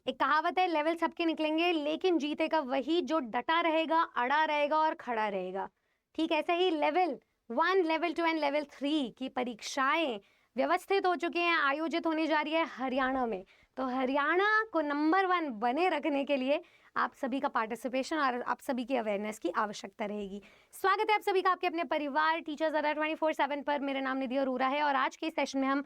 एक कहावत है, लेवल सबके निकलेंगे लेकिन जीतेगा वही जो डटा रहेगा, अड़ा रहेगा और खड़ा रहेगा। ठीक ऐसे ही लेवल 1, लेवल 2 एंड लेवल 3 की परीक्षाएं व्यवस्थित हो चुकी हैं, आयोजित होने जा रही है हरियाणा में। तो हरियाणा को नंबर 1 बने रखने के लिए आप सभी का पार्टिसिपेशन और आप सभी की अवेयरनेस की आवश्यकता रहेगी। स्वागत है आप सभी का आपके अपने परिवार टीचर्स अड्डा 24/7 पर। मेरा नाम निधि अरोरा है और आज के सेशन में हम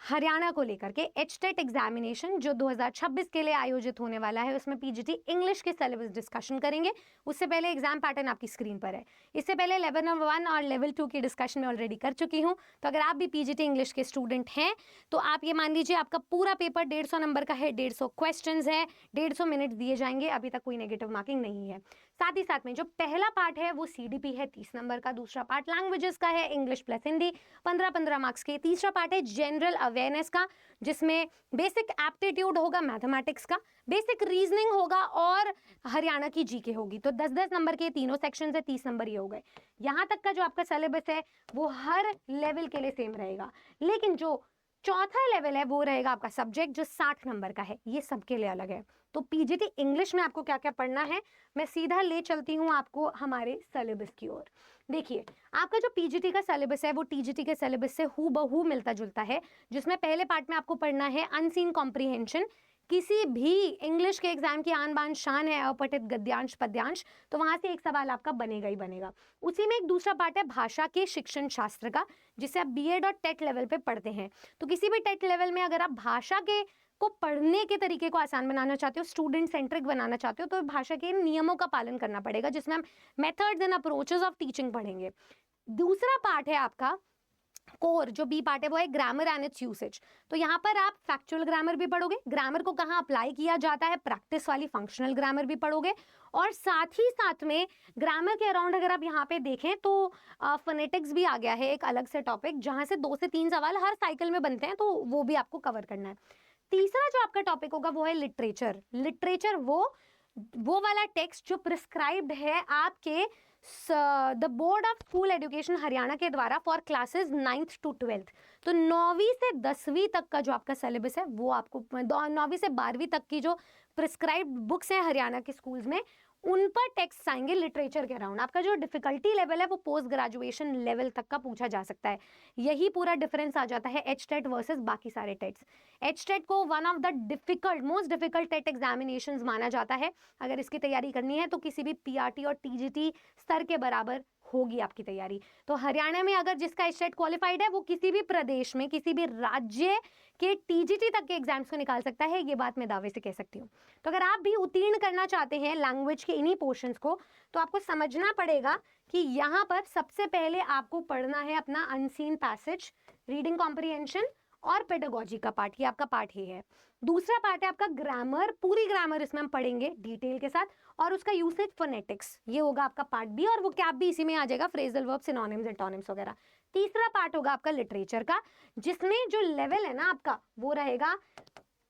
हरियाणा को लेकर के एचटेट एग्जामिनेशन जो 2026 के लिए आयोजित होने वाला है उसमें पीजीटी इंग्लिश के सिलेबस डिस्कशन करेंगे। उससे पहले एग्जाम पैटर्न आपकी स्क्रीन पर है। इससे पहले लेवल 1 और लेवल 2 की डिस्कशन में ऑलरेडी कर चुकी हूं। तो अगर आप भी पीजीटी इंग्लिश के स्टूडेंट हैं तो आप ये मान लीजिए आपका पूरा पेपर 150 नंबर का है, 150 क्वेश्चन है, 150 मिनट दिए जाएंगे। अभी तक कोई नेगेटिव मार्किंग नहीं है। साथ ही साथ में जो पहला पार्ट है वो सीडीपी है 30 नंबर का, दूसरा पार्ट लैंग्वेजेस का है इंग्लिश प्लस हिंदी 15-15 मार्क्स के, तीसरा पार्ट है जनरल अवेयरनेस का जिसमें बेसिक एप्टीट्यूड होगा, मैथमेटिक्स का बेसिक रीजनिंग होगा और हरियाणा की जीके होगी। तो 10-10 नंबर के तीनों सेक्शन है, 30 नंबर ये हो गए। यहां तक का जो आपका सिलेबस है वो हर लेवल के लिए सेम रहेगा, लेकिन जो चौथा लेवल है वो रहेगा आपका सब्जेक्ट जो 60 नंबर का है, ये सबके लिए अलग है। तो पीजीटी इंग्लिश में आपको क्या क्या पढ़ना है मैं सीधा ले चलती हूँ आपको हमारे सिलेबस की ओर। देखिए आपका जो पीजीटी का सिलेबस है वो टीजीटी के सिलेबस से हूबहू मिलता जुलता है, जिसमें पहले पार्ट में आपको पढ़ना है अनसीन कॉम्प्रिहेंशन। किसी भी इंग्लिश के एग्जाम की आन बान शान है अपठित गद्यांश पद्यांश, तो वहां से एक सवाल आपका बनेगा ही बनेगा। उसी में एक दूसरा पार्ट है भाषा के शिक्षण शास्त्र का, जिसे आप बीएड और टेट लेवल पे पढ़ते हैं। तो किसी भी टेट लेवल में अगर आप भाषा के को पढ़ने के तरीके को आसान बनाना चाहते हो, स्टूडेंट सेंट्रिक बनाना चाहते हो, तो भाषा के नियमों का पालन करना पड़ेगा, जिसमें हम methods and approaches of teaching पढ़ेंगे। दूसरा पार्ट है आपका कोर, जो बी पार्ट है वो है ग्रामर एंड इट्स यूसेज। तो यहाँ पर आप फैक्चुअल ग्रामर भी पढ़ोगे, ग्रामर को कहाँ अप्लाई किया जाता है, प्रैक्टिस वाली फंक्शनल ग्रामर भी पढ़ोगे, और साथ ही साथ में ग्रामर के अराउंड अगर आप यहाँ पे देखें तो फोनेटिक्स भी आ गया है एक अलग से टॉपिक, जहाँ से 2 से 3 सवाल हर साइकिल में बनते हैं, तो वो भी आपको कवर करना है। तीसरा जो आपका टॉपिक होगा वो है लिटरेचर। लिटरेचर वो वाला टेक्स्ट जो प्रिस्क्राइब्ड है आपके the board of school education Haryana के द्वारा for classes 9th to 12th। तो 9वीं से 10वीं तक का जो आपका सिलेबस है वो आपको 9वीं से 12वीं तक की जो प्रिस्क्राइब्ड बुक्स हैं हरियाणा के स्कूल्स में उन पर टेक्स्ट आएंगे लिटरेचर के अराउंड। आपका जो डिफिकल्टी लेवल है वो पोस्ट ग्रेजुएशन लेवल तक का पूछा जा सकता है। यही पूरा डिफरेंस आ जाता है एचटेट वर्सेस बाकी सारे टेट्स। एचटेट को one of the most difficult TET examinations माना जाता है। अगर इसकी तैयारी करनी है तो किसी भी पीआरटी और टीजीटी स्तर के बराबर होगी आपकी तैयारी। तो हरियाणा में अगर जिसका एचटेट क्वालिफाइड है वो किसी भी प्रदेश में किसी भी राज्य के टीजीटी तक के एग्जाम्स को निकाल सकता है, ये बात मैं दावे से कह सकती हूँ। तो अगर आप भी उत्तीर्ण करना चाहते हैं लैंग्वेज के इन्हीं पोर्शंस को, तो आपको समझना पड़ेगा कि यहाँ पर सबसे पहले आपको पढ़ना है अपना अनसीन पैसेज, रीडिंग कॉम्प्रिहेंशन और पेडागोजी का पार्ट, ये आपका पार्ट ही है। दूसरा पार्ट है आपका ग्रामर, पूरी ग्रामर इसमें हम पढ़ेंगे डिटेल के साथ, और उसका यूसेज फोनेटिक्स, ये होगा आपका पार्ट बी, और वो कैप भी इसी में आ जाएगा, फ्रेजल वर्ब, सिनोनिम्स, एंटोनिम्स वगैरह। तीसरा पार्ट होगा आपका लिटरेचर का, जिसमें जो लेवल है ना आपका वो रहेगा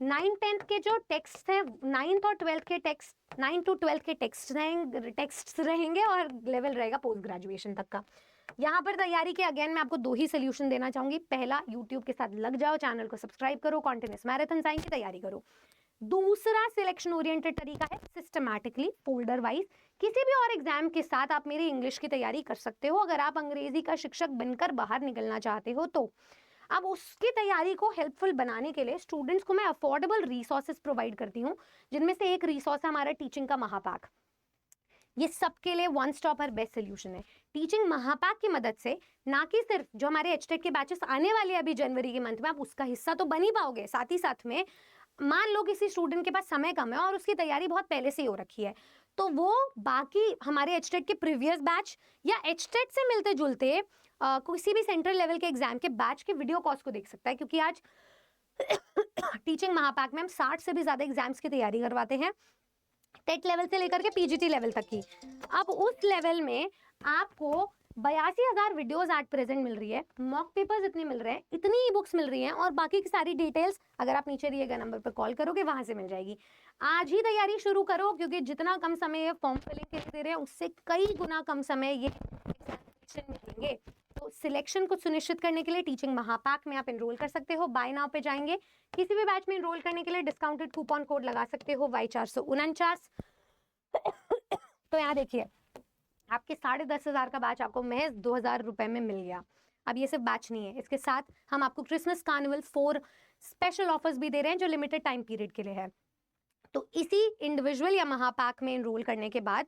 9th-10th के जो टेक्स्ट है, 9th और 12th के टेक्स्ट, 9 to 12 के टेक्स्ट रहेंगे और लेवल रहेगा पोस्ट ग्रेजुएशन तक का। यहाँ पर तैयारी के अगेन मैं आपको 2 ही सोल्यूशन देना चाहूंगी। पहला, यूट्यूब के साथ लग जाओ, चैनल को सब्सक्राइब करो, कॉन्टिन्यूस मैराथन साइंस की तैयारी करो। दूसरा सिलेक्शन ओरिएंटेड तरीका है सिस्टमैटिकली फोल्डर वाइज। किसी भी और एग्जाम के साथ आप मेरी इंग्लिश की तैयारी कर सकते हो अगर आप अंग्रेजी का शिक्षक बनकर बाहर निकलना चाहते हो तो। अब उसकी तैयारी को हेल्पफुल बनाने के लिए स्टूडेंट्स को मैं अफोर्डेबल रिसोर्सेज प्रोवाइड करती हूँ, जिनमें से एक रिसोर्स है हमारा टीचिंग का महापैक। ये सबके लिए वन स्टॉप और बेस्ट सोल्यूशन है। टीचिंग महापैक की मदद से ना कि सिर्फ जो हमारे एचटेट के बैचेस आने वाले अभी जनवरी के मंथ में, आप उसका हिस्सा तो बन ही पाओगे, साथ ही साथ में मान लो किसी स्टूडेंट के पास समय कम है और उसकी तैयारी बहुत पहले से ही हो रखी है, तो वो बाकी हमारे एचटेट के प्रीवियस बैच या एचटेट से मिलते जुलते किसी भी सेंट्रल लेवल के एग्जाम के बैच के वीडियो कोर्स को देख सकता है, क्योंकि आज टीचिंग महापैक में हम 60 से भी ज्यादा एग्जाम्स की तैयारी करवाते हैं, टेट लेवल से लेकर के पीजीटी लेवल तक की। अब उस लेवल में आपको 82,000 वीडियोस एट प्रेजेंट मिल रही है, मॉक पेपर्स इतने मिल रहे हैं, इतनी ई बुक्स मिल रही हैं, और बाकी की सारी डिटेल्स अगर आप नीचे दिए गए नंबर पर कॉल करोगे वहां से मिल जाएगी। आज ही तैयारी शुरू करो, क्योंकि जितना कम समय ये फॉर्म फिलिंग के लिए दे रहे हैं उससे कई गुना कम समय ये एग्जामिनेशन में देंगे। तो सिलेक्शन को सुनिश्चित करने के लिए टीचिंग महापाक में आप एनरोल कर सकते हो। बाय नाउ पे जाएंगे, किसी भी बैच में एनरोल करने के लिए डिस्काउंटेड कूपन कोड लगा सकते हो Y449। तो यहाँ देखिए, आपके 10,500 का बैच आपको महज 2,000 रुपए में मिल गया। अब ये सिर्फ बैच नहीं है, इसके साथ हम आपको क्रिसमस कार्निवल 4 स्पेशल ऑफर्स भी दे रहे हैं जो लिमिटेड टाइम पीरियड के लिए है। तो इसी इंडिविजुअल या महापैक में एनरोल करने के बाद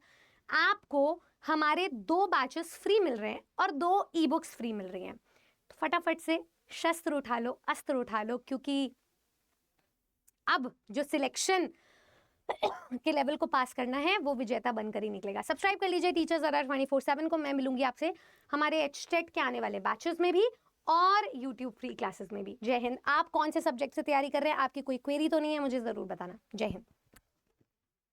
आपको हमारे 2 बैचेस फ्री मिल रहे हैं और 2 ई बुक्स फ्री मिल रही हैं। तो फटाफट से शस्त्र उठा लो, अस्त्र उठा लो, क्योंकि अब जो सिलेक्शन के लेवल को पास करना है वो विजेता बनकर ही निकलेगा। सब्सक्राइब कर लीजिए टीचर्स RR 24/7 को। मैं मिलूंगी आपसे हमारे HTET के आने वाले बैचेस में भी और YouTube फ्री क्लासेस में भी। जय हिंद। आप कौन से सब्जेक्ट से तैयारी कर रहे हैं? आपकी कोई क्वेरी तो नहीं है? मुझे जरूर बताना। जय हिंद।